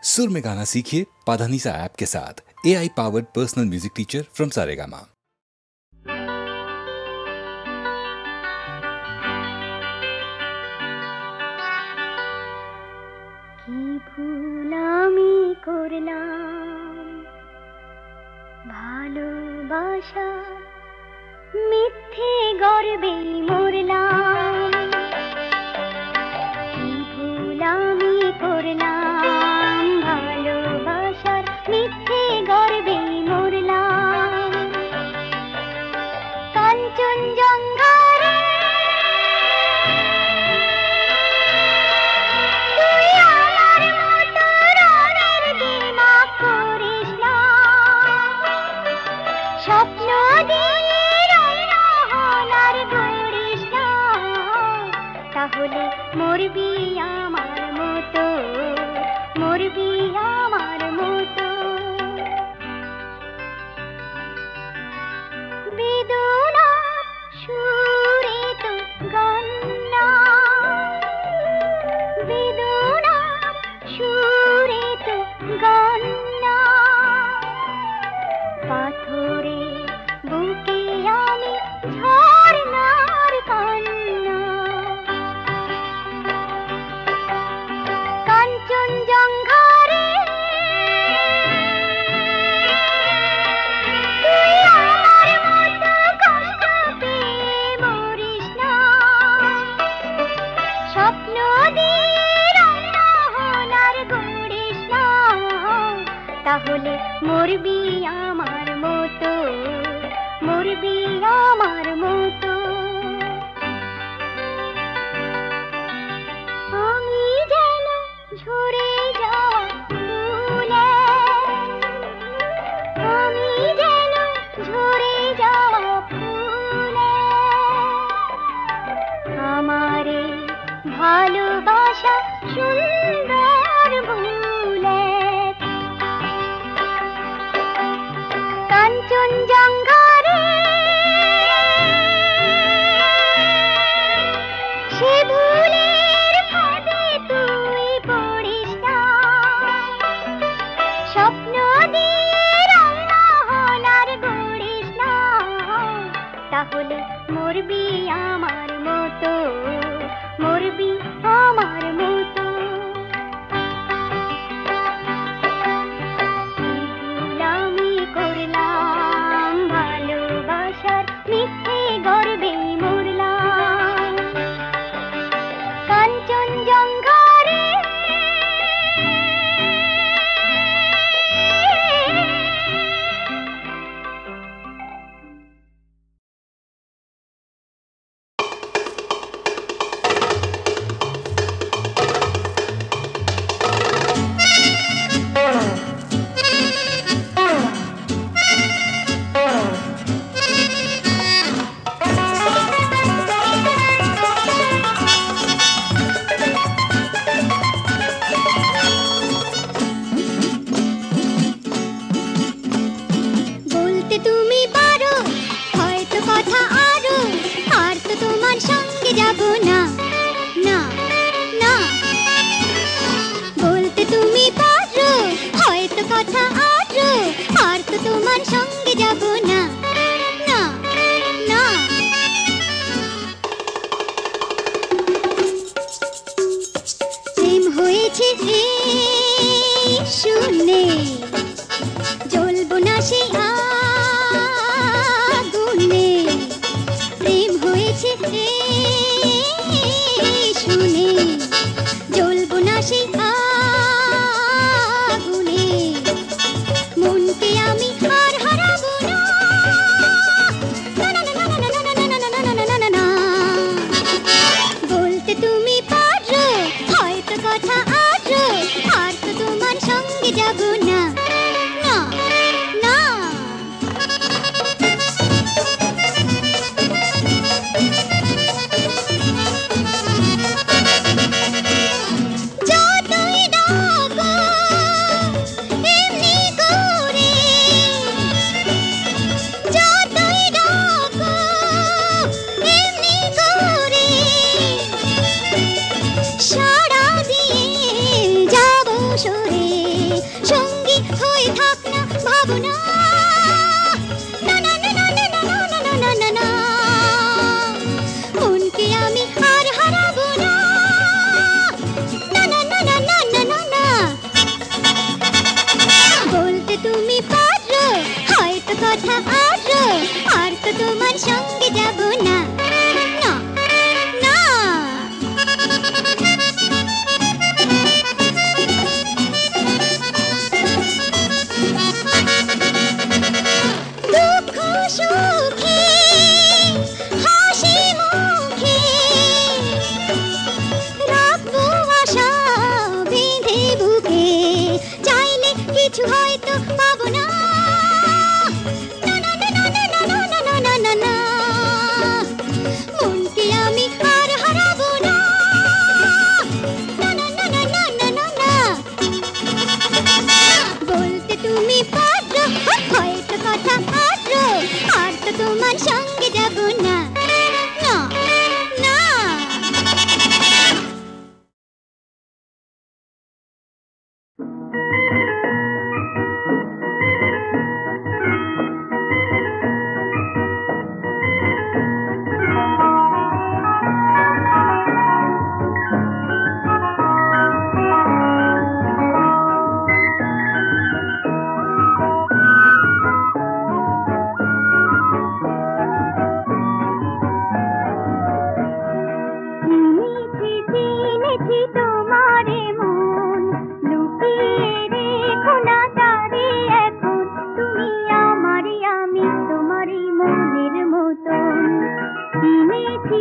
सुर में गाना सीखिए पाधानीसा ऐप के साथ। AI powered personal music teacher from Saregama. কি ভুল আমি করলাম ভালোবাসা মিথ্যে গর্বে মরলাম, কি ভুল আমি করলাম ভালোবাসার মিথ্যে গর্বে মরলাম। কাঞ্চনজঙ্ঘা তাহলে মরবি আমার মতো, মরবি আমার মতো। বেদনার সুরে তো গান না, বেদনার সুরে তো গান না। পাথরে বুকে আমি ঝরনার কান্না। কাঞ্চনজঙ্ঘা রে তুই আমার মতো কষ্ট পেয়ে মরিস না, স্বপ্ন দিয়ে রহনার গড়িস না। তাহলে মরবি আমার মতো, মরবি আমার মতো। আমি যেন ঝরে যাওয়া ফুলে, আমি যেন ঝরে যাওয়া ফুলে। আমারে ভালোবাসা সুন্দর ভুলে। কাঞ্চনজঙ্ঘা রে সে ভুলের ফাঁদে তুই পড়িস না, স্বপ্ন দিয়ে রহনার গড়িস না। তাহলে মরবি আমার মতো, মরবি আমার মতো। আমি করলাম ভালোবাসার মিথ্যে গর্বে মরলাম। কাঞ্চনজঙ্ঘা রে শুনে জ্বলবো না সেই আগুনে। প্রেম হয়েছে শুনে জ্বলবো না সেই আগুনে। মনকে আমি আর হারাবো না, যাব না না না না না না না না না না না মনকে আমি আর হারাবো না না না না না না না না না বলতে তুমি পারো হয়তো কথা আরো আর তো তোমার সঙ্গে যাব না না না দুঃখ সুখে হাসি মুখে রাখবো আশা বেঁধে বুকে চাইলে কিছু হয়তো পাবো না না না না না না না না না না না মনকে আমি আর হারাবো না না না না না না না না বলতে তুমি পারো হয়তো কথা আরো আর তো তোমার সঙ্গে যাব না না না চিনেছি তোমারে মন লুকিয়ে রেখো না তারে এখন তুমি আমারই আমি তোমারই মনের মতন চিনেছি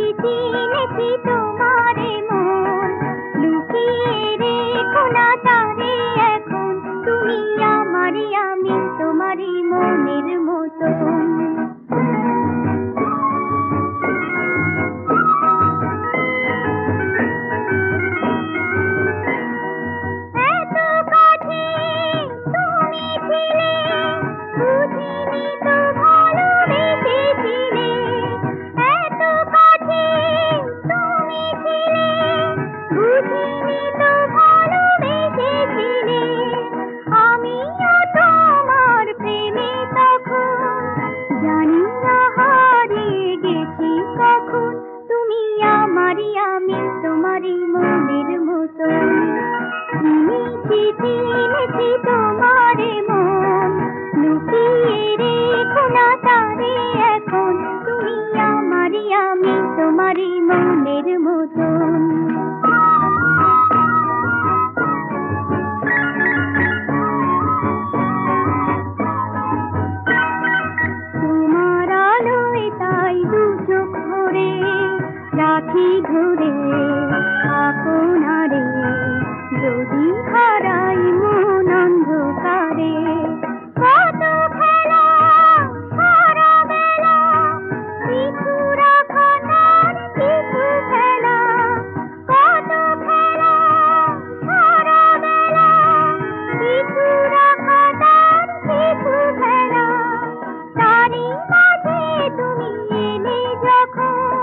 তোমারে মন লুকিয়ে রেখো না তারে এখন তুমি আমারই আমি তোমারই মনের মতন তোমারই মনের মতন চিনেছি তোমারে মন লুকিয়ে রেখো না তারে এখন তুমি আমারই আমি তোমারই মনের মতন তোমার আলোয় তাই দু চোখ ভরে রাখি ধরে আপনারে যদি হারাই মন অন্ধকারে কত খেলা সারা বেলা কিছু রাখা তার কিছু খেলা কত খেলা সারা বেলা কিছু রাখা তার কিছু খেলা তারই মাঝে তুমি এলে যখন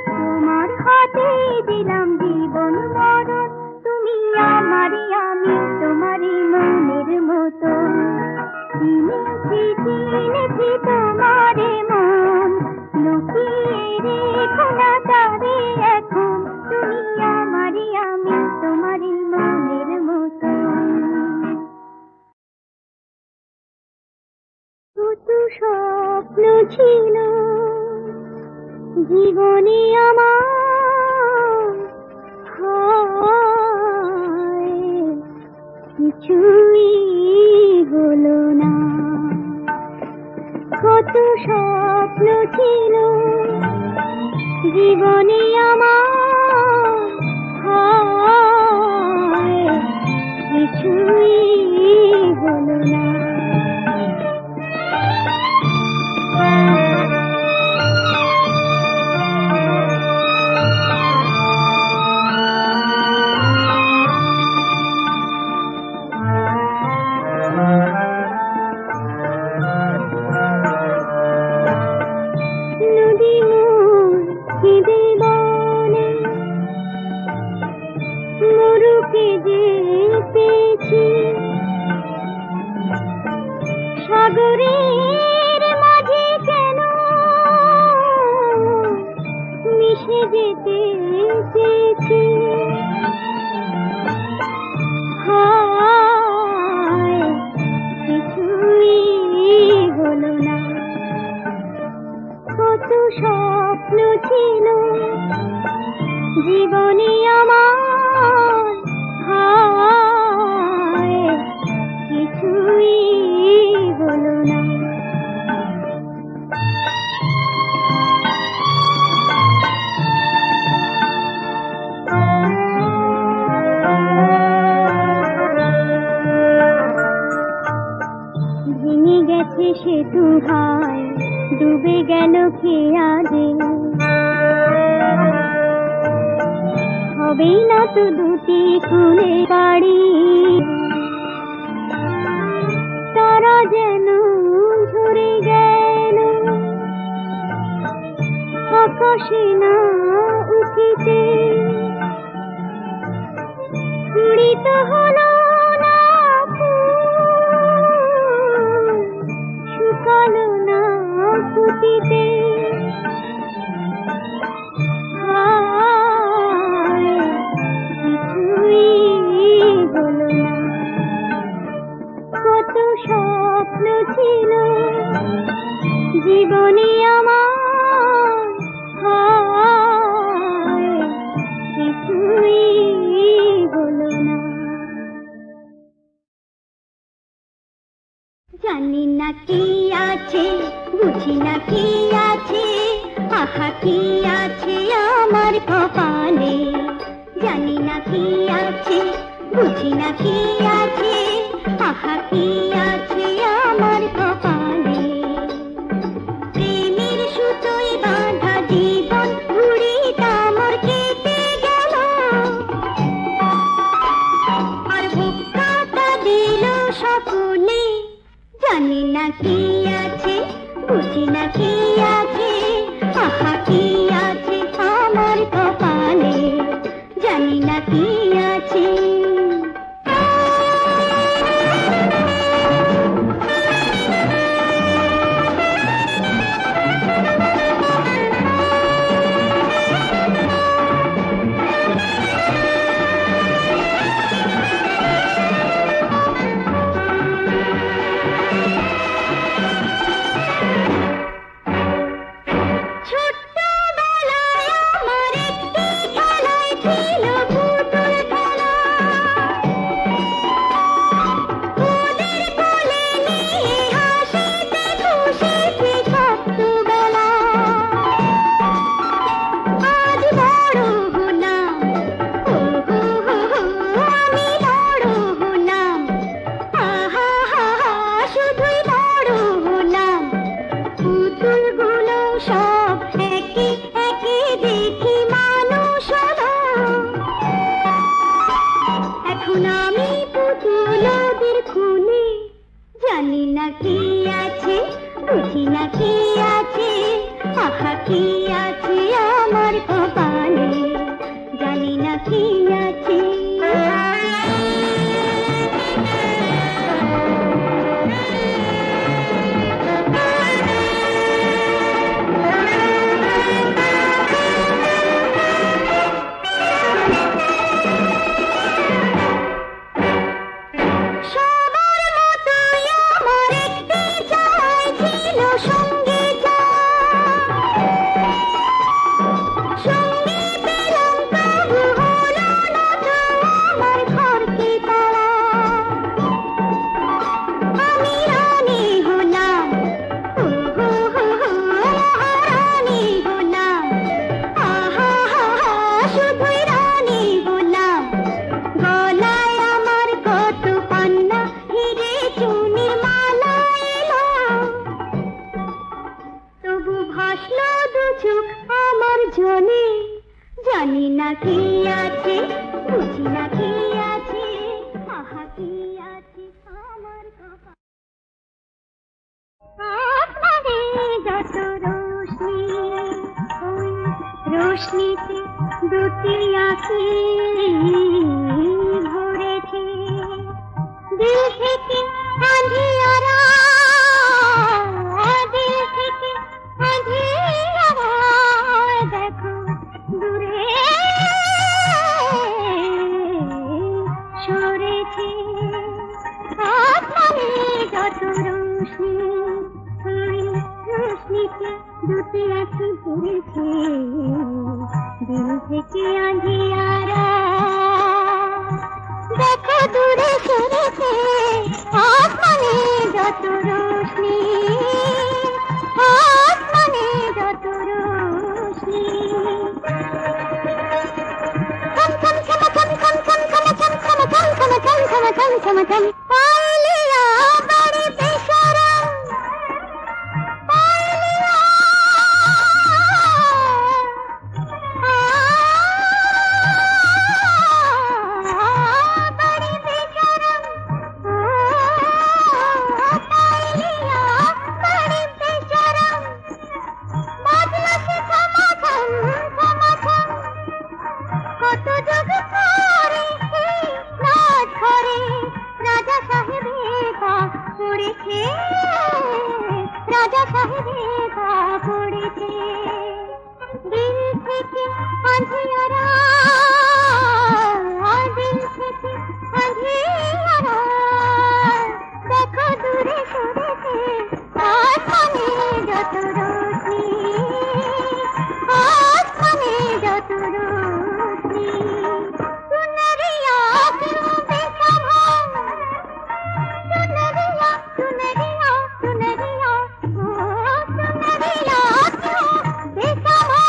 তোমার হাতে দিলাম জীবন মরণ তুমি আমারই আমি তোমারই মনের মতন চিনেছি তোমারে মন লুকিয়ে রেখো না তারে এখন তুমি আমারই আমি তোমারই মনের মতন কত স্বপ্ন ছিল জীবনে আমার কিছুই হলো না কত স্বপ্ন ছিল জীবনে আমার কিছুই হলো না গেছে সেতু হায় ডুবে গেল খেয়ালে হবেই না তো দুটি কুলে বাড়ি তারা যেন ঝরে গেল আকাশে না উঠিতে উড়িত হলো না শুকালো না ফুটিতে কিছুই হলো না কত স্বপ্ন ছিল জীবনে আমার কিছুই হলো না জানি না কি আছে বুঝি না কি আছে আহা কি আছে আমার কপালে জানি না কি আছে বুঝি না কি আছে আহা কি আছে আমার কপালে প্রেমের সুতোয় বাঁধা জীবন ঘুরি তামর কেটে গেল আর বুক কাটা দিল সকলে জানি না কি আছে বুঝি না কি আছে আহা কি আছে আমার কপালে জানি না কি আছে জানি না কি আছে বুঝি না কি আছে আহা কি আছে আমার কপালে জানি না কি আছে জানি না কি আছে বুঝি না কি আছে আহা কি আছে আমার কপালে যত রোশনি ওই রোশনিতে দুটি আঁখি ভরেছে দিল থেকে আঁধিয়ারা দিল থেকে আঁধিয়ারা দেখো দূরে সরেছে আসমানে যত রোশনি ওই রোশনিতে দুটি আঁখি ভরেছে দিল থেকে আঁধিয়ারা দেখো দূরে সরেছে আসমানে যত রোশনি আসমানে যত রোশনি পাইলিয়া বাড়ি বেশরম করেছে রাজা সাহেবেরা পড়েছে দিল থেকে আঁধিয়ারা দিল থেকে আঁধিয়ারা দেখো দূরে সরেছে আসমানে যত রোশনি আসমানে যত রোশনি সুনরিয়া क्यों बेसहारा सुनरिया सुनरिया सुनरिया ओ सुनरिया क्यों बेसहारा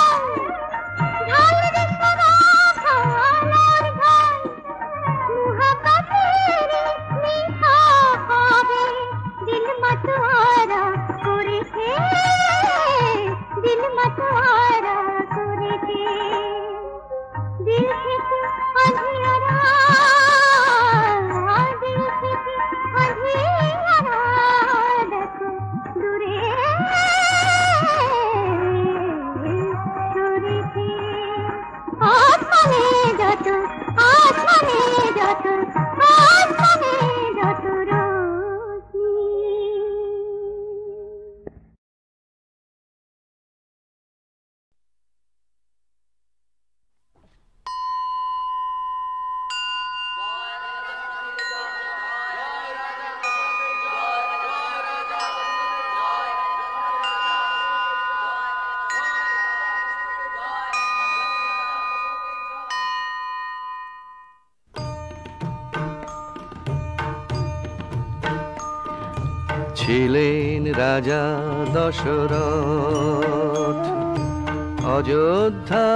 ढाल रे सवा ढाल और ढाल मोहब्बत तेरी मीठा आवे दिल मतवारा करेছে दिल मतवारा करेছে दिल থেকে আঁধিয়ারা दिल থেকে আঁধিয়ারা দেখো দূরে সরেছে আসমানে যত আসমানে যত আসমানে যত রোশনি ছিলেন রাজা দশরথ অযোধ্যা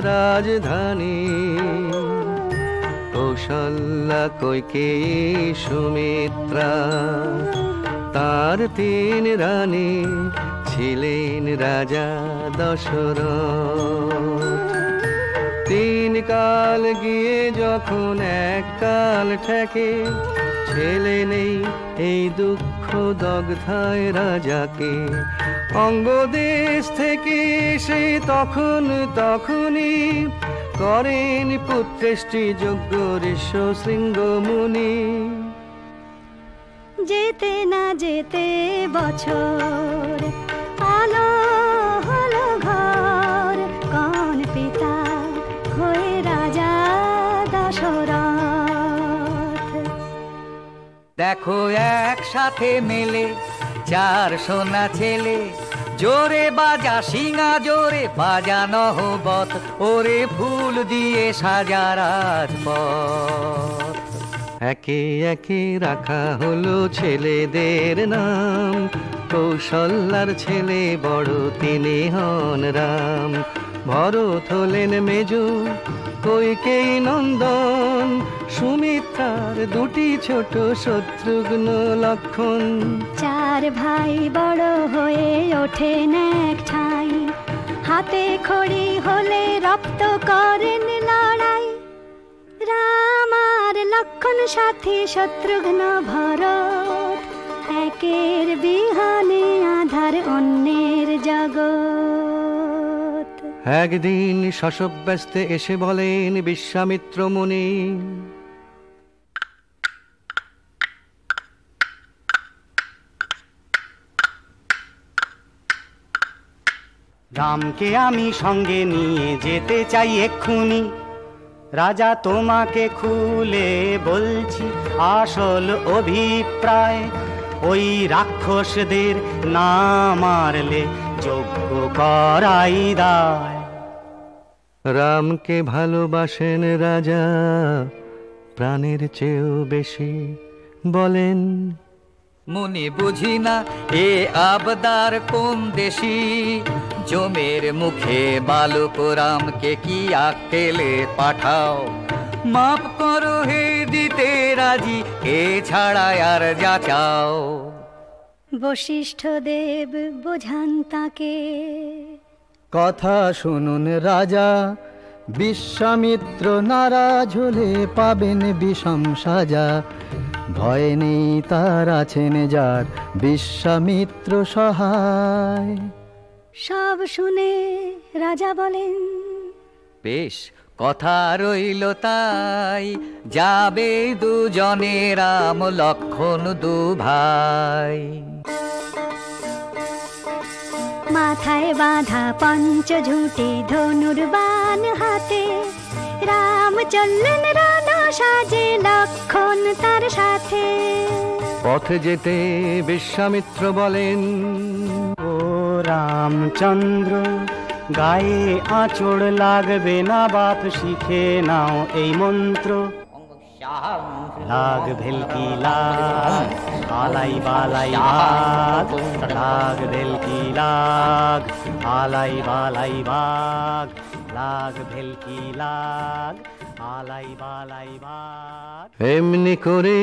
রাজধানী কৌশল্যা কইকেয়ী সুমিত্রা তার তিন রানী ছিলেন রাজা দশরথ তিন কাল গিয়ে যখন এক কাল ঠেকে ছেলে নেই এই দুঃখ দগ্ধায় রাজাকে অঙ্গদেশ থেকে সে তখনই করেন পুত্রেষ্টি যোগ্য ঋষ্য শৃঙ্গ মুনি যেতে না যেতে বছর আলো হলো ঘর কোন পিতা হয়ে রাজা দশরথ দেখো একসাথে মেলে চার সোনা ছেলে জোরে বাজা সিঙা জোরে বাজা নহবত ওরে ফুল দিয়ে সাজা রাজপথ একে একে রাখা হলো ছেলেদের নাম কৌশল্যার ছেলে বড় তিনি হন রাম ভরত হলেন মেজো কইকেয়ী নন্দন সুমিত্রার দুটি ছোট শত্রুঘ্ন লক্ষণ চার ভাই বড় হয়ে ওঠেন এক ঠাই হাতে খড়ি হলে রপ্ত করেন লড়াই রাম আর লক্ষণ সাথী শত্রুঘ্ন ভরত একের বিহানে আধার অন্যের জগৎ একদিন শশব্যস্তে এসে বলেন বিশ্বামিত্র মুনি রামকে আমি সঙ্গে নিয়ে যেতে চাই এক্ষুনি রাজা তোমাকে খুলে বলছি আসল অভিপ্রায় ওই রাক্ষসদের না মারলে যজ্ঞ করাই দায় রামকে ভালোবাসেন রাজা প্রাণের চেয়েও বেশি বলেন মুনি বুঝি না এ আবদার কোন দেশি জমের মুখে বালক রামকে কি আক্কেলে পাঠাও মাপ করো হে দিতে রাজি এ ছাড়া আর যা চাও বশিষ্ঠ দেব বোঝান তাকে কথা শুনুন রাজা বিশ্বামিত্র নারাজ হলে পাবেন বিষম সাজা ভয় নেই তার আছেন যার বিশ্বামিত্র সহায় সব শুনে রাজা বলেন বেশ কথা রইল তাই, যাবে দুজনে রাম লক্ষণ দু ভাই। মাথায় বাঁধা পঞ্চঝুঁটি ধনুর বাণ হাতে, রাম চললেন রণ সাজে লক্ষণ তার সাথে। পথে যেতে বিশ্বামিত্র বলেন, ও রামচন্দ্র গায়ে আঁচড় লাগবে না বাপ, শিখে নাও এই মন্ত্র। লাগ ভেলকি লাগ, আলাই বালাই ভাগ, লাগ ভেলকি লাগ, আলাই বালাই ভাগ, লাগ ভেলকি লাগ, আলাই বালাই ভাগ। এমনি করে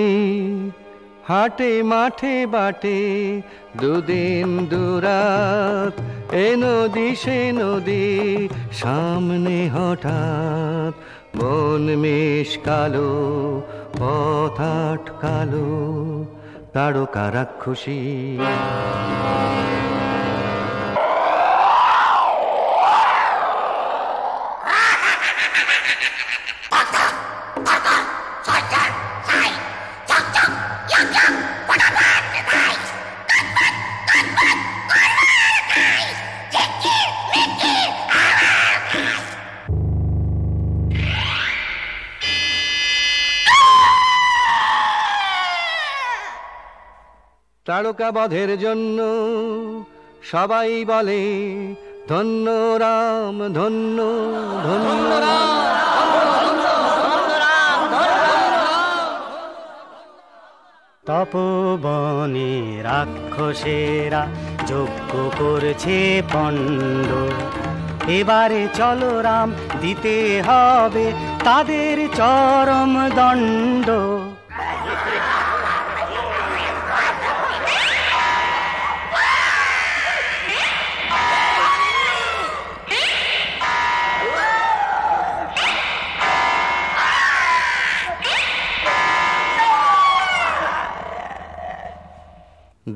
হাটে মাঠে বাটে দুদিন দুরাত, এ নদী সে নদী সামনে হঠাৎ, বন মেষ কালো পথ আটকালো তারকা রাক্ষসী। তারকা বধের জন্য সবাই বলে ধন্য রাম, ধন্য ধন্য রাম। তপবনে রাক্ষসেরা যজ্ঞ করছে পণ্ড, এবারে চলো রাম দিতে হবে তাদের চরম দণ্ড।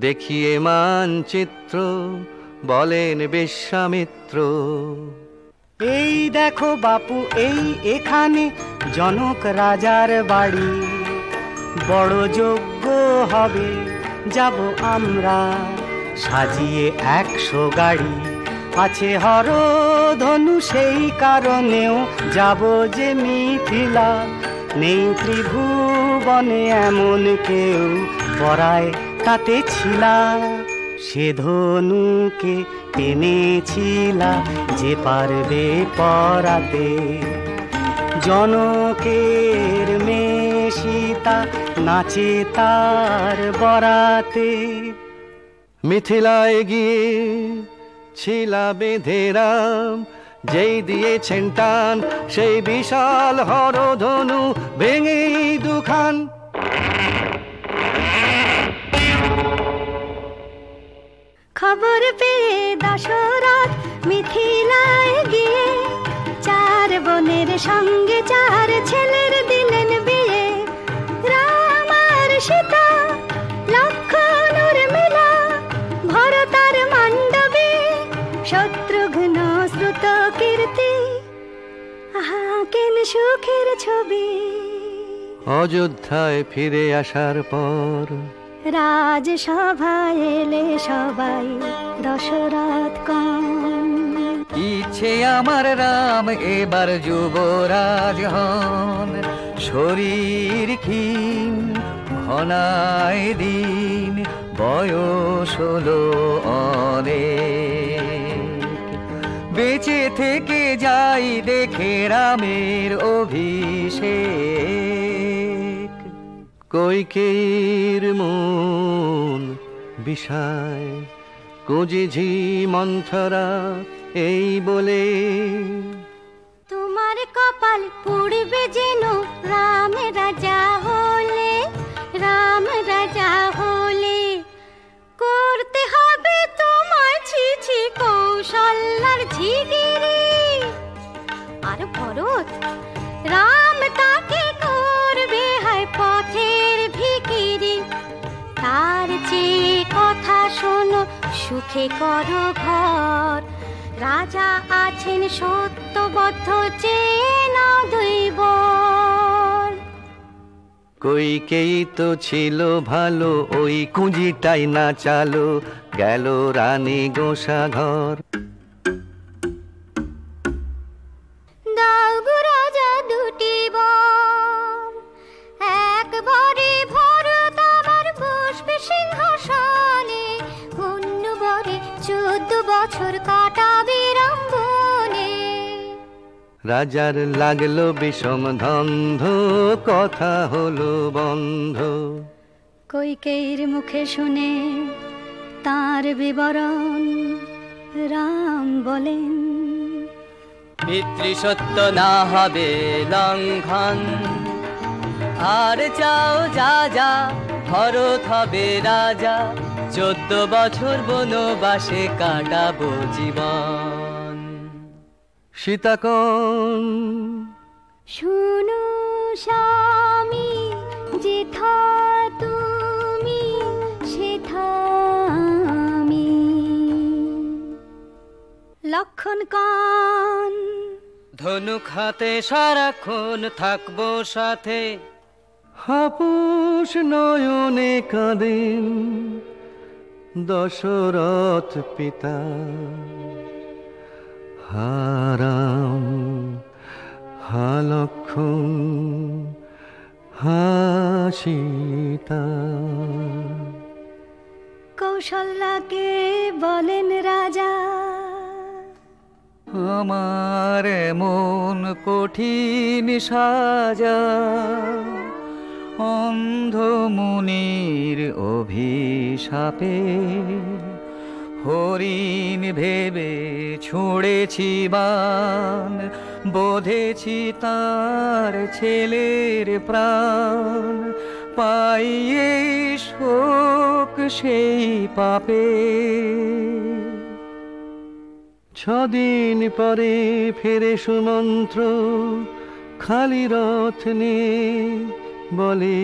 দেখিয়ে মানচিত্র বলেন বিশ্বামিত্র, এই দেখো বাপু এই এখানে জনক রাজার বাড়ি, বড় যজ্ঞ হবে যাব আমরা সাজিয়ে 100 গাড়ি, আছে হর ধনু সেই কারণেও যাব যে মিথিলা, নেই ত্রিভুবনে এমন কেউ পরায় তাতে ছিলা, সে ধনুকে টেনেছিলা যে পারবে পরাতে, জনকের মেয়ে সীতা নাচে তার বরাতে। মিথিলায় গিয়ে ছিলা বেঁধে রাম, যেই দিয়েছেন টান সেই বিশাল হরধনু ভেঙে দুখান। খবর পেয়ে দশরথ মিথিলায় গিয়ে, 4 বোনের সঙ্গে 4 ছেলের দিলেন বিয়ে। রাম আর সীতা লক্ষণ উর্মিলা, ভরতার মণ্ডপে শত্রুঘ্ন শ্রুত কীর্তি, আহা কেন সুখের ছবি। অযোধ্যায় ফিরে আসার পর রাজসভায় এলে সবাই দশরথ কন, ইচ্ছে আমার রাম এবার যুবরাজ হন, শরীর ক্ষীণ ঘনায় দিন, বয়স হলো অনেক, বেঁচে থেকে যাই দেখে রামের অভিষেক। কৈকেয়ীর মন বিষায় কুঁজি ঝি মন্থরা এই বলে, তোমার কপাল পুড়বে যেন রাম রাজা হলে, রাম রাজা হলে করতে হবে তোমার ছিছি কৌশল্যার ঝিগিরি। আর ভরত রাম তাকে করবে হয় পথের ভিখিরি, তার চেয়ে কথা শোনো সুখে করো ঘর, রাজা আছেন সত্যবদ্ধ চেনা দৈব। কইকেই তো ছিল ভালো, ওই কুঁজিটাই না চালো, গেল রানী গোসা ঘর। দাও গো রাজা দুটি বর, একবারে ভরত আমার বসবে সিংহাসনে, অন্য বরে 14 বছর কাটাবে রামবনে। রাজার লাগলো বিষম ধন্ধ, কথা হলো বন্ধ। কইকেয়ীর মুখে শুনে তার বিবরণ রাম বলেন, পিতৃসত্য না হবে লঙ্ঘন, আর চাও যা যা ভরত হবে রাজা, 14 বছর বনবাসে কাটাবো জীবন। সীতাকণ শুনো স্বামী, যেথা তুমি সেথা আমি। লক্ষণ কন ধনুক হাতে সারাক্ষণ থাকবো সাথে, হাপুস নয়নে কাঁদেন দশরথ পিতা। হারাম হা লক্ষণ হা সীতা। কৌশল্যাকে বলেন রাজা, আমার মন কঠিন সাজা, অন্ধ মুনির অভিশাপে, হরিণ ভেবে ছুঁড়েছি বান, বোধেছি তার ছেলের প্রাণ, পাইয়ে শোক সেই পাপে। 6 দিন পরে ফেরে সুমন্ত্র, খালি রথ নিয়ে বলে,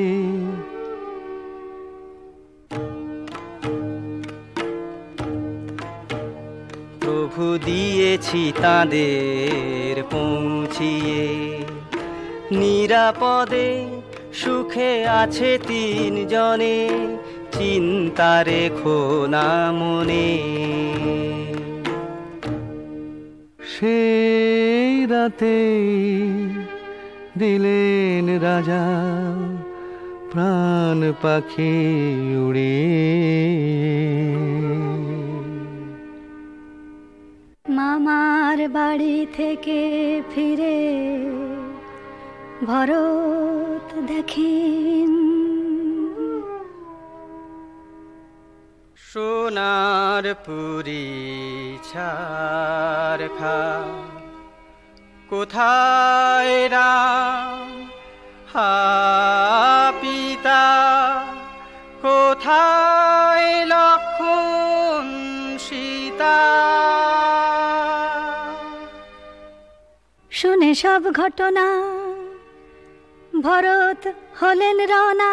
প্রভু দিয়েছি তাদের পৌঁছিয়ে, নিরাপদে সুখে আছে 3 জনে, চিন্তা রেখো না মনে। সেই রাতে দিলেন রাজা প্রাণ পাখি উড়িয়ে। মামার বাড়ি থেকে ফিরে ভরত দেখেন, সোনার পুরী ছারখা, কোথায় রাম হা পিতা, কোথায় লক্ষণ সীতা। শুনে সব ঘটনা ভরত হলেন রওনা,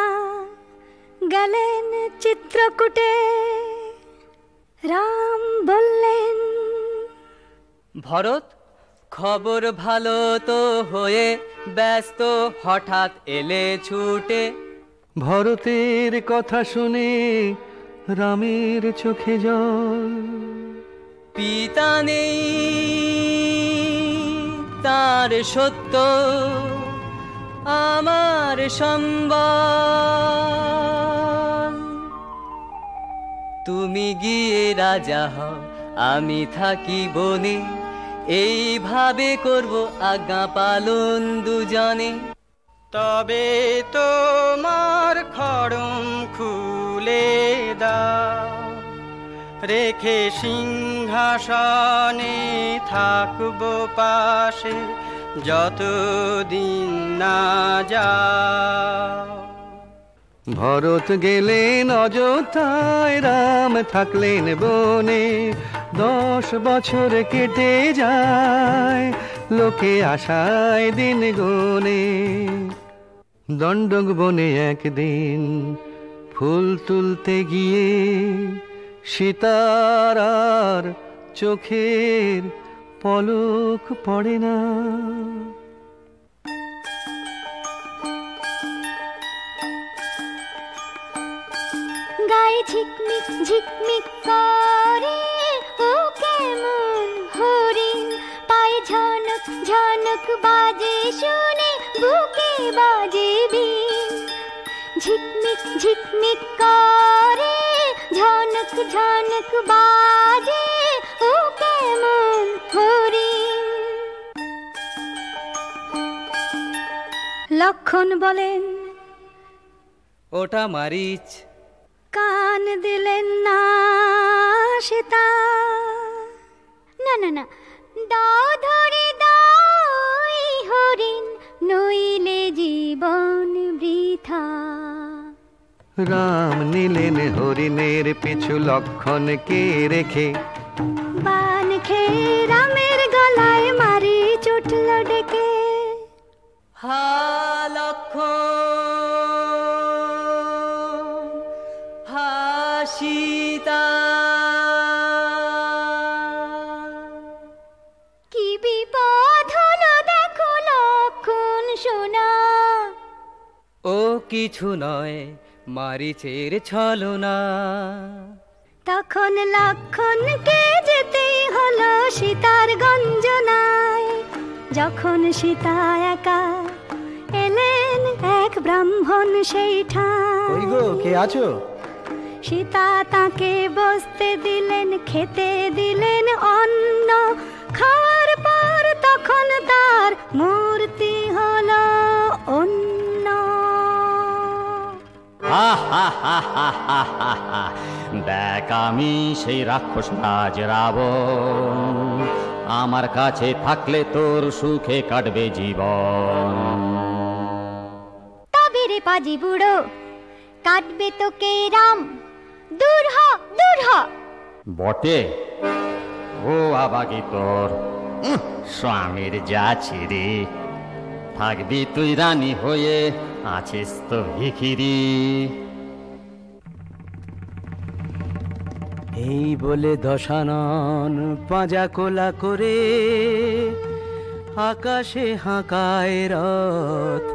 গেলেন চিত্রকূটে। রাম বললেন, ভরত খবর ভালো তো হয়ে ব্যস্ত, হঠাৎ এলে ছুটে। ভরতের কথা শুনে রামের চোখে জল, পিতা নেই তার সত্য আমার সম্বল, তুমি গিয়ে রাজা হও আমি থাকি বনে, এইভাবে করব আজ্ঞা পালন দুজনে। তবে তোমার খড়ম খুলে দাও, রেখে সিংহাসনে থাকবো পাশে, যতদিন না যাও। ভরত গেলেন অযোধ্যায়, রাম থাকলেন বনে। 10 বছর কেটে যায়, লোকে আশায় দিন গুনে। দণ্ডক বনে একদিন ফুল তুলতে গিয়ে, সীতার আর চোখের পলক পড়ে না। গায়ে ঝিকমিক ঝিকমিক করে ও কেমন হরিণ, পায়ে ঝনক ঝনক বাজে শুনে বুকে বাজে বিন। ঝিকমিক ঝিকমিক করে ঝনক ঝনক বাজে ও কেমন হরিণ। লক্ষণ বলেন ওটা মারিচ। কান দিলেন না সীতা। না না না, দাও ধরে দাও এই হরিণ, নইলে জীবন বৃথা। রাম নিলেন হরিণের পিছু লক্ষণকে রেখে, বান খেয়ে রামের গলায় মারি চুটল ডেকে। হা লক্ষণ, হা সীতা। কি বিপদ হলো দেখো লক্ষণ সোনা। ও কিছু নয় মারিচের ছলনা। তখন লক্ষণকে যেতেই হলো সীতার গঞ্জনায়। যখন সীতা একা এলেন এক ব্রাহ্মণ সেই ঠায়। ওই গো, কে আছো? সীতা তাকে বসতে দিলেন, খেতে দিলেন অন্ন। খাওয়ার পর তখন তার মূর্তি হলো অন্য। দেখ আমি সেই রাক্ষস রাজ রাবণ, আমার কাছে থাকলে তোর সুখে কাটবে জীবন। তবে রে পাজি বুড়ো, কাটবে তোকে রাম। দূর হ দূর হ। বটে ও আবাগি তোর স্বামীর যা ছিড়ি, থাকবি তুই রানী হয়ে, আছিস তো ভিখিরি। এই বলে দশানন পাঁজা কোলা করে আকাশে হাঁকায় রথ।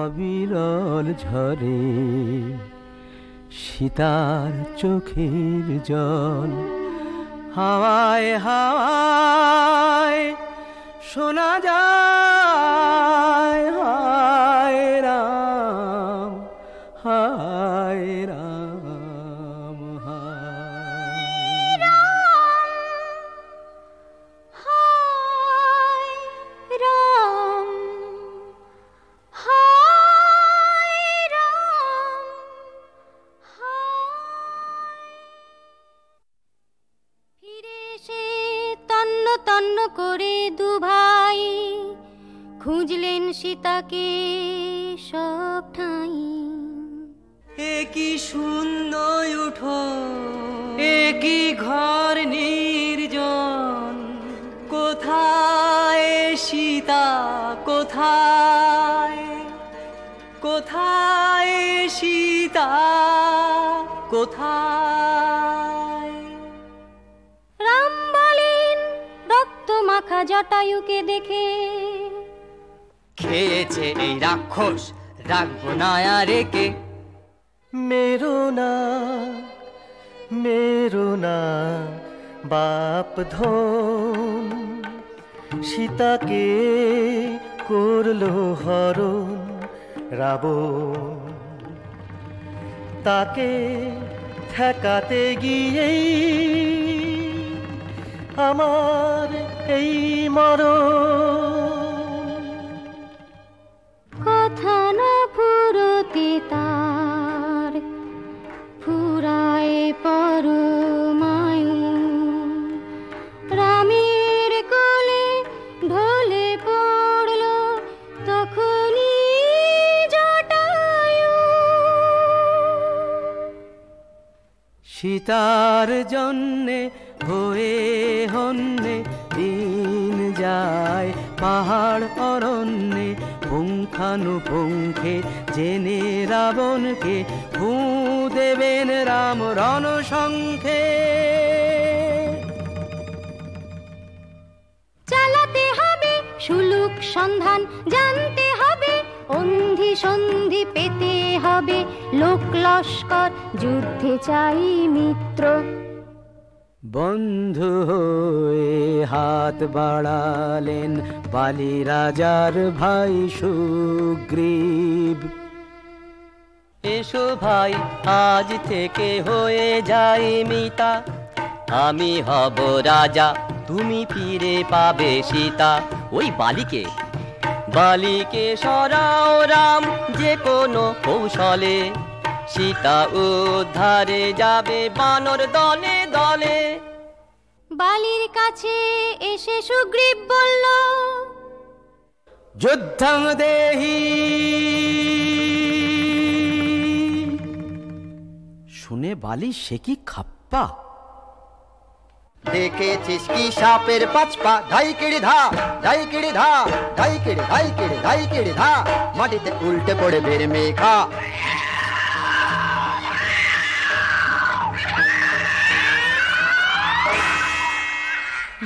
অবিরল ঝরে সীতার চোখের জল, হাওয়ায় হাওয়ায় শোনা যায় হায় রাম, হায় রাম, হায় রাম, হায় রাম, হায় রাম, ফিরে এসে তন্ন তন্ন করে দু ভাই খুঁজলেন সীতাকে সব ঠাঁই। এ কি শূন্য উঠো, এ কি ঘর নির্জন। কোথায় সীতা, কোথায়, কোথায় সীতা, কোথায়। রাম বলেন রক্ত মাখা জটায়ুকে দেখে, খেয়েছে এই রাক্ষস, রাখবো না আর একে। মেরো না মেরো না বাপ ধন, সীতাকে করলো হরণ রাবণ। তাকে ঠেকাতে গিয়েই আমার এই মরণ। কথা না ফুরতে তার ফুরায় পরমায়ু। রামের কোলে ঢলে পড়ল তখনই জটায়ু। সীতার জন্যে হয়ে হন্যে দিন যায় পাহাড় অরণ্য জন্যে পুঙ্খানুপুঙ্খে জেনে রাবণকে ফুঁ দেবেন রাম রণশঙ্খে। চালাতে হবে সুলুক সন্ধান, জানতে হবে অন্ধি সন্ধি, পেতে হবে লোক লস্কর, যুদ্ধে চাই মিত্র। বন্ধু হয়ে হাত বাড়ালেন বালি রাজার ভাই সুগ্রীব। এসো ভাই আজ থেকে হয়ে যাই মিতা, আমি হব রাজা, তুমি ফিরে পাবে সীতা। ওই বালিকে সরাও রাম যে কোনো কৌশলে, সীতা উদ্ধারে যাবে বানর দলে দলে। বালির কাছে এসে সুগ্রীব বলল, যুদ্ধং দেহি। শুনে বালি সে কি খাপ্পা! দেখেছিস কি সাপের পাঁচ পা, ধাই কিড়ি ধা, ধাই কিড়ি ধা, ধাই কিড়ি ধাই কিড়ি ধাই কিড়ি ধা, মাটিতে উল্টে পড়ে বের মেঘা।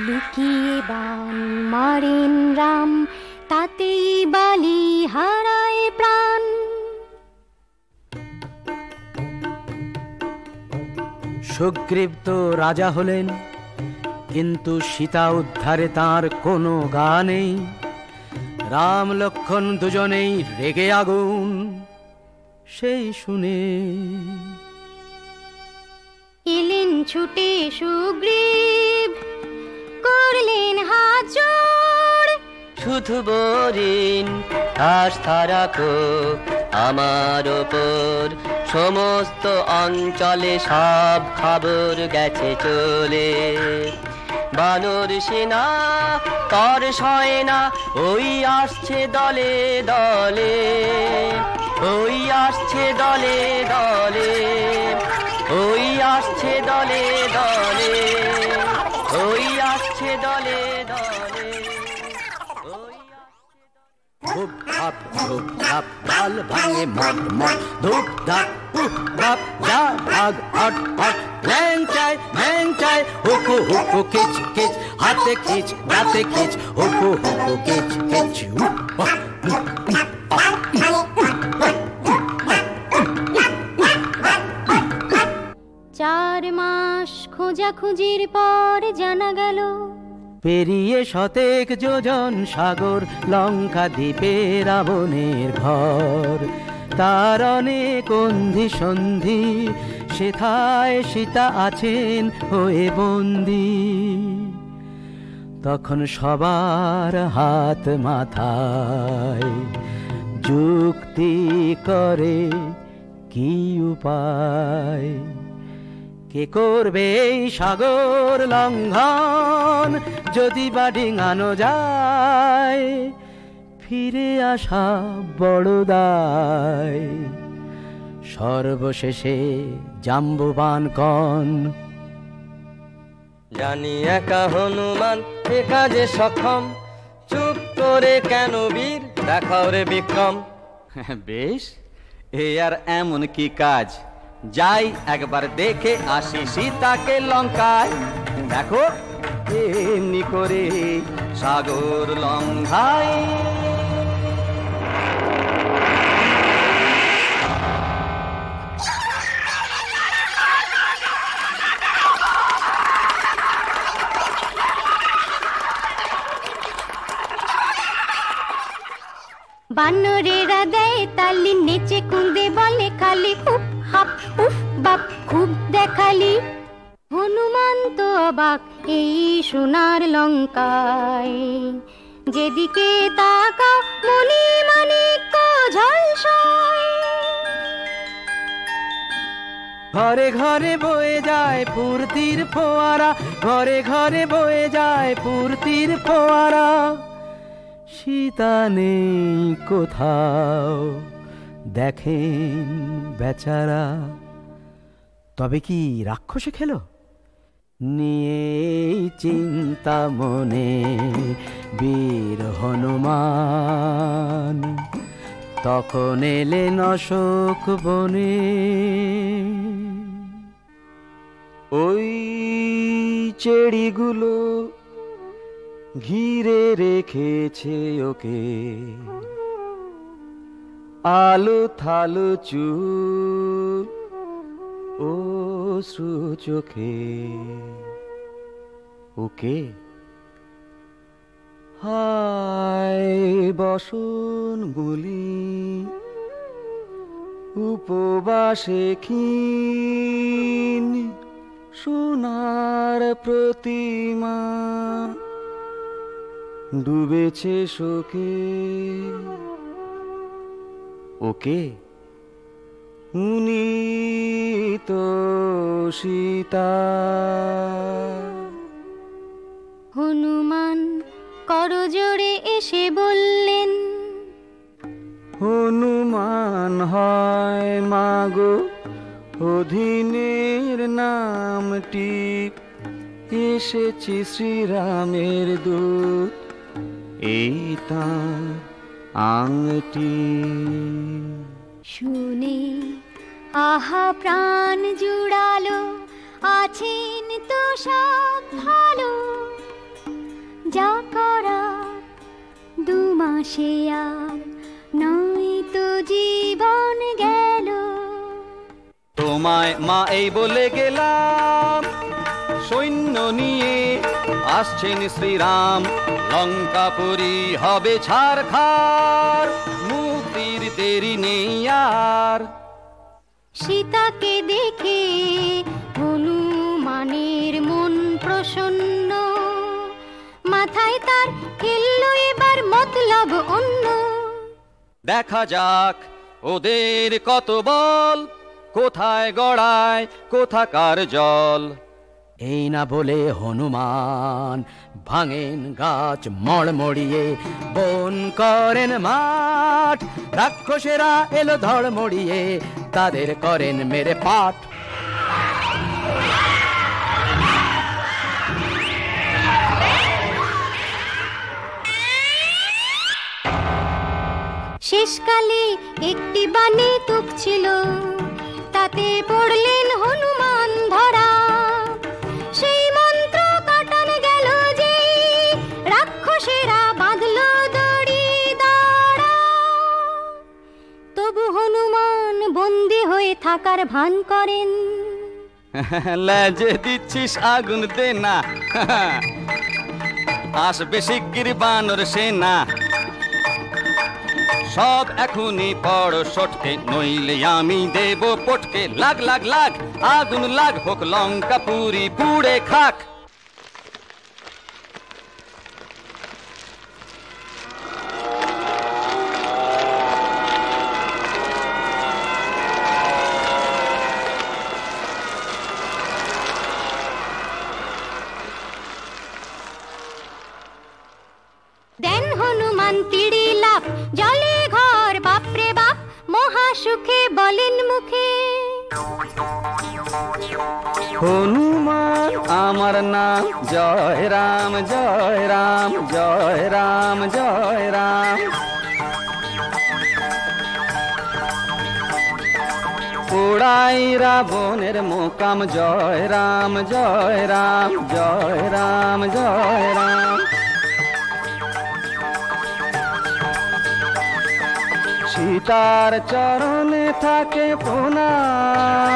লুকিয়ে বান মারেন রাম, তাতেই বালি হারায় প্রাণ। সুগ্রীব তো রাজা হলেন, কিন্তু সীতা উদ্ধারে তার কোনো গা নেই। রাম লক্ষ্মণ দুজনেই রেগে আগুন, সেই শুনে এলেন ছুটে সুগ্রীব, করলেন হাত জোড়। শুধু বরিন আস্থা রাখো আমার ওপর, সমস্ত অঞ্চলে সব খবর গেছে চলে। বানর সেনা তর সয় না, ওই আসছে দলে দলে, ওই আসছে দলে দলে, ওই আসছে দলে দলে, ওই আসছে দলে দলে। ধূপ ধাপ ধূপ ধাপ, ডাল ভাঙে মট মট, ধূপ ধাপ উপ ধাপ, যা ভাগ হট হট, ল্যাং চাই হুকু হুকু কিচ কিচ, হাতে খিচ দাঁতে খিচ, হুকু হুকু কিচ কিচ। চার মাস খোঁজাখুঁজির পর জানা গেল, পেরিয়ে শতেক যোজন সাগর, লঙ্কা দ্বীপে রাবণের ঘর। তার অনেক অন্ধি সন্ধি, সেথায় সীতা আছেন হয়ে বন্দি। তখন সবার হাত মাথায়, যুক্তি করে কি উপায়। কে করবে এই সাগর লঙ্ঘন, যদি বা ডিঙানো যায়, ফিরে আসা বড় দায়। সর্বশেষে জাম্বুবান কন, জানি একা হনুমান এ কাজে সক্ষম, চুপ করে কেন বীর দেখাও রে বিক্রম। বেশ, এ আর এমন কি কাজ, যাই একবার দেখে আসি সীতাকে লঙ্কায়। দেখো এমনি করে সাগর লঙ্ঘায়। বানরেরা দেয় তালি, নেচে কুঁদে বলে খালি উপ হাপ উফ বাপ, খুব দেখালি। হনুমান তো অবাক এই সোনার লঙ্কায়, যেদিকে তাকাও মণি মাণিক্য ঝলসায়। ঘরে ঘরে বয়ে যায় পূর্তির ফোয়ারা, ঘরে ঘরে বয়ে যায় পূর্তির ফোয়ারা। সীতা নেই কোথাও, দেখেন বেচারা। তবে কি রাক্ষসে খেলো? নিয়ে চিন্তা মনে বীর হনুমান তখন এলেন অশোক বনে। ওই চেড়িগুলো ঘিরে রেখেছে ওকে, আলো থালো চুল অশ্রু চোখে। ওকে হায় বসন গুলি উপবাসে ক্ষীণ সোনার প্রতিমা ডুবেছে শোকে। ওকে উনি তো সীতা। হনুমান করজোড়ে এসে বললেন, হনুমান হয় মাগো অধীনের নামটি, এসেছি শ্রীরামের দূত এই তাঁর আংটি। শুনে আহা প্রাণ জুড়ালো, আছেন তো সব ভালো, যা করার 2 মাসে আর নয় তো জীবন গেল। তোমায় মা এই বলে গেলাম, সৈন্য নিয়ে আসছেন শ্রীরাম, লঙ্কাপুরী হবে ছারখার, মুক্তির দেরি নেই আর। সীতাকে দেখে হনুমানের মন প্রসন্ন, মাথায় তার খেললো এবার মতলব অন্য। দেখা যাক ওদের কত বল, কোথায় গড়ায় কোথাকার জল। এই না বলে হনুমান ভাঙেন গাছ মড়মড়িয়ে, বন করেন মাঠ, রাক্ষসেরা এলো ধড় মড়িয়ে, তাদের করেন মেরে পাঠ। শেষকালে একটি বানে তুক ছিল, তাতে পড়লেন হনুমান ধরা। সেই মন্ত্র কাটান গেল যে, রাক্ষসেরা বাঁধল দড়ি দাঁড়া। তবু হনুমান বন্দী হয়ে থাকার ভান করেন। লেজে দিচ্ছিস আগুন দে না, আসবে শিগগির বানর সেনা। সব এখনই পড় সটকে, নইলে আমি দেব পটকে। লাগ লাগ লাগ আগুন লাগ, হোক লঙ্কা পুরি পুড়ে খাক। দেন হনুমান তিড়ি লাফ, জলে ঘর বাপরে বাপ, মহা সুখে বলেন মুখে। হনুমান আমার নাম, জয় রাম জয় রাম জয় রাম জয় রাম। পোড়াই রাবণের মোকাম, জয় রাম জয় রাম জয় রাম জয় রাম। সীতার চরণে থাকে প্রণাম,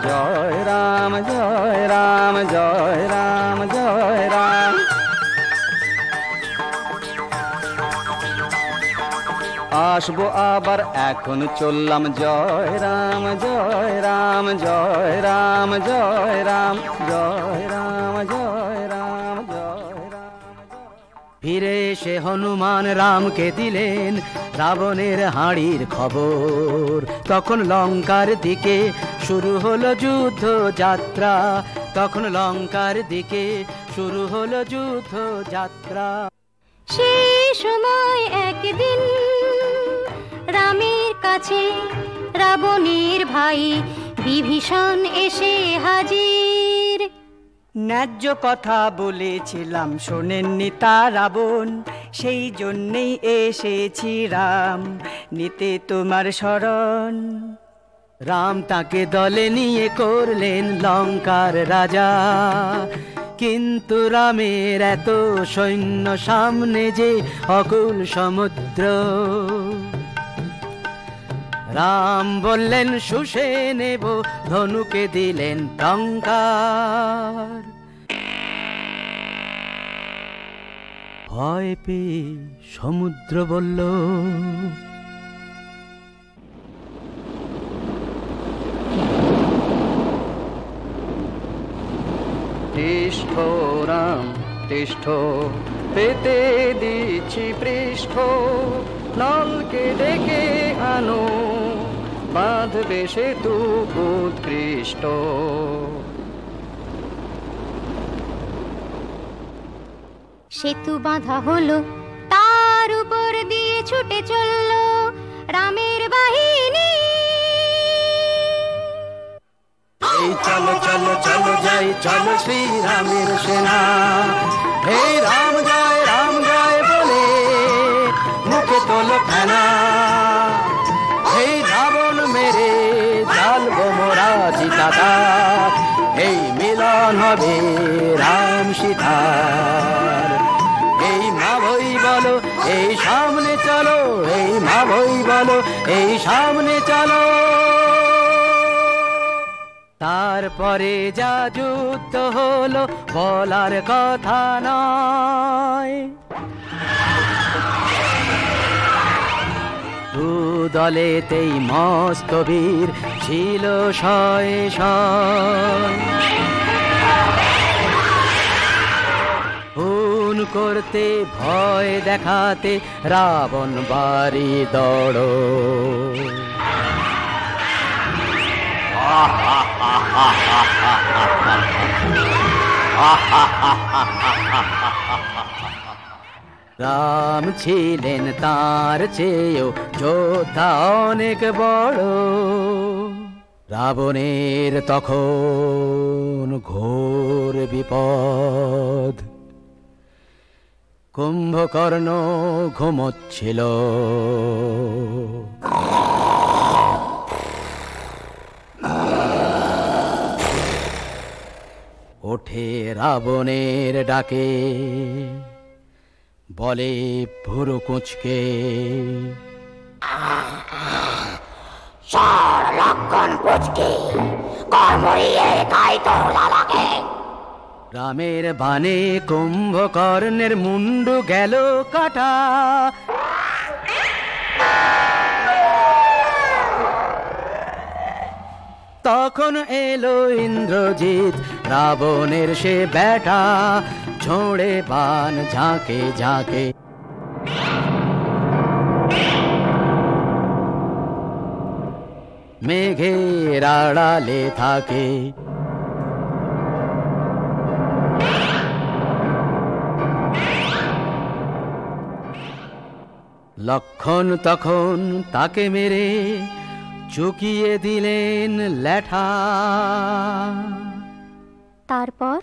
জয় রাম জয় রাম জয় রাম জয় রাম। আসবো আবার এখন চললাম, জয় রাম জয় রাম জয় রাম জয় রাম জয় রাম জয় রাম জয় রাম। ফিরে এসে হনুমান রামকে দিলেন রাবণের হাঁড়ির খবর। তখন লঙ্কার দিকে শুরু হলো যুদ্ধ যাত্রা, তখন লঙ্কার দিকে শুরু হলো যুদ্ধ যাত্রা। সেই সময় একদিন রামের কাছে রাবণের ভাই বিভীষণ এসে হাজির। ন্যায্য কথা বলেছিলাম শোনেননি তা রাবণ, সেই জন্যেই এসেছি রাম নিতে তোমার শরণ। রাম তাকে দলে নিয়ে করলেন লঙ্কার রাজা, কিন্তু রামের এত সৈন্য সামনে যে অকুল সমুদ্র। রাম বললেন শুষে নেব, ধনুকে দিলেন টঙ্কার। ভয় পেয়ে সমুদ্র বলল, তিষ্ঠ রাম তিষ্ঠ, পেতে দিচ্ছি পৃষ্ঠ, নলকে ডেকে আনো, বাঁধবে সেতু উৎকৃষ্ট। সেতু বাঁধা হলো, তার উপর দিয়ে ছুটে চলল রামের বাহিনী। এই চলো চলো চলো যাই, চলো শ্রীরামের সেনা। হে রাম জয় বলে মুখে তোলো ফেনা। এই রাবণ মেরে জ্বালবো মোরা চিতাটা, এই মিলন হবে রাম সীতার। এই মা বই বলো এই সামনে চলো, এই মা বই বলো এই সামনে চলো। তারপরে যা যুদ্ধ হলো বলার কথা নয়। দু দলেতেই মস্ত বীর ছিল শয়ে শয়। খুন করতে ভয় দেখাতে রাবণ বাড়ি দৌড়। রাম ছিলেন তার চেয়েও যোদ্ধা অনেক বড়। রাবণের তখন ঘোর বিপদ, কুম্ভকর্ণ ঘুমোচ্ছিল। ওঠে রাবণের ডাকে, বলে ভুরু কুঁচকে, রামের বানে কুম্ভকর্ণের মুন্ডু গেল কাটা। তখন এলো ইন্দ্রজিৎ রাবণের সে বেটা, ছোড়ে বান ঝাঁকে ঝাঁকে। মেঘের আড়ালে থাকে, লক্ষণ তখন তাকে মেরে চুকিয়ে দিলেন ল্যাঠা। তারপর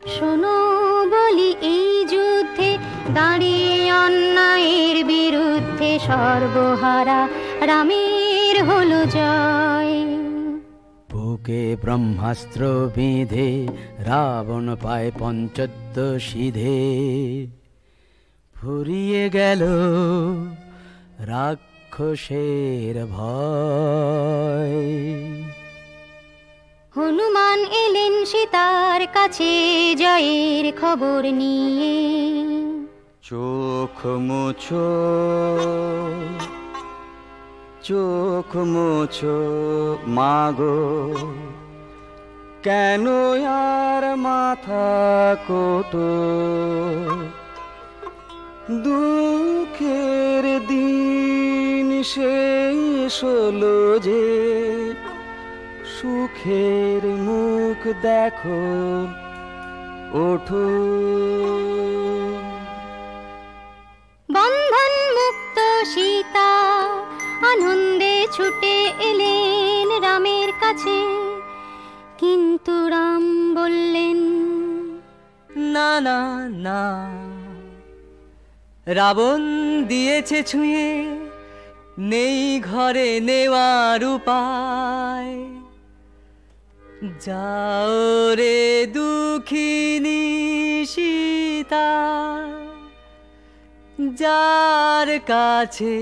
শোনো বলি, এই যুদ্ধে দাঁড়িয়ে অন্যায়ের বিরুদ্ধে সর্বহারা রামের হলো জয়। বুকে ব্রহ্মাস্ত্র বিঁধে রাবণ পায় পঞ্চদ্য সিধে, ফুরিয়ে গেল রাক্ষসের ভয়। হনুমান এলেন সীতার কাছে জয়ের খবর নিয়ে। চোখ মুছো চোখ মুছো মাগো, কেন আর মাথা কোটো। দুঃখের দিন শেষ হলো যে, সুখের মুখ দেখো ওঠো। বন্ধন মুক্ত সীতা আনন্দে ছুটে এলেন রামের কাছে, কিন্তু রাম বললেন না না না, রাবণ দিয়েছে ছুঁয়ে, নেই ঘরে নেওয়ার উপায়। যাও রে দুঃখিনী সীতা, যার কাছে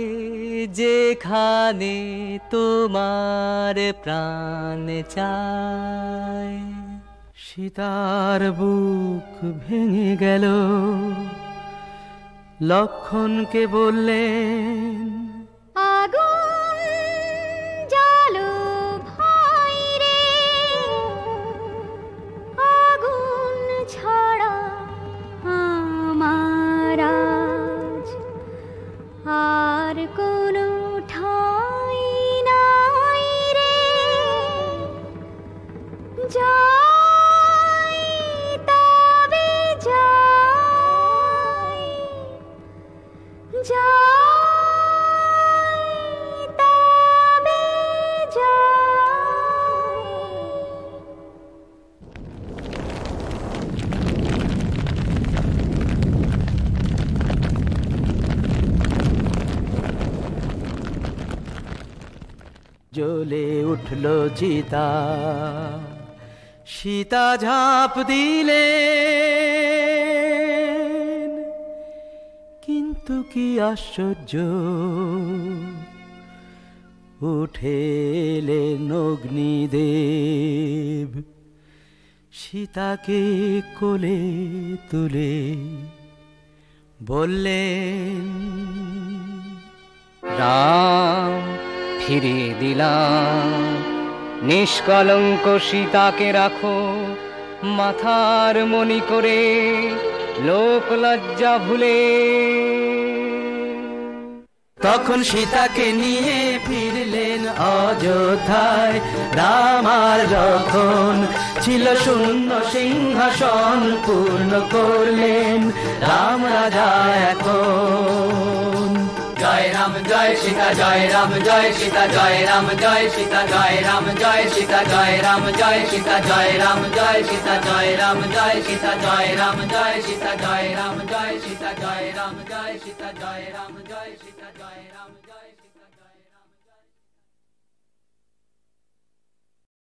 যেখানে তোমার প্রাণ চায়। সীতার বুক ভেঙে গেল, লক্ষণকে বললেন আগুন জ্বালো ভাই রে, আগুন ছাড়া আমার আজ আর কোনো ঠাঁই নাই রে। যাই তবে যাই, যাই তবে যাই। জ্বলে উঠল চিতা, সীতা ঝাঁপ দিলেন, কিন্তু কি আশ্চর্য, উঠে এলেন অগ্নিদেব, সীতাকে কোলে তুলে বললেন রাম ফিরিয়ে দিলাম, নিষ্কলঙ্ক সীতাকে রাখো মাথার মণি করে, লোক লজ্জা ভুলে। তখন সীতাকে নিয়ে ফিরলেন অযোধ্যায়। রাম আর যখন ছিল শূন্য সিংহাসন পূর্ণ করলেন রাম রাজা এখন। জয় রাম জয় সীতা, জয় রাম জয় সীতা, জয় রাম জয় সীতা, জয় রাম জয় সীতা, জয় রাম জয় সীতা, জয় রাম জয় সীতা, জয় রাম জয় সীতা, জয় রাম জয় সীতা, জয় রাম জয় সীতা, জয় রাম জয় সীতা, জয় রাম জয় সীতা, জয় রাম জয় সীতা।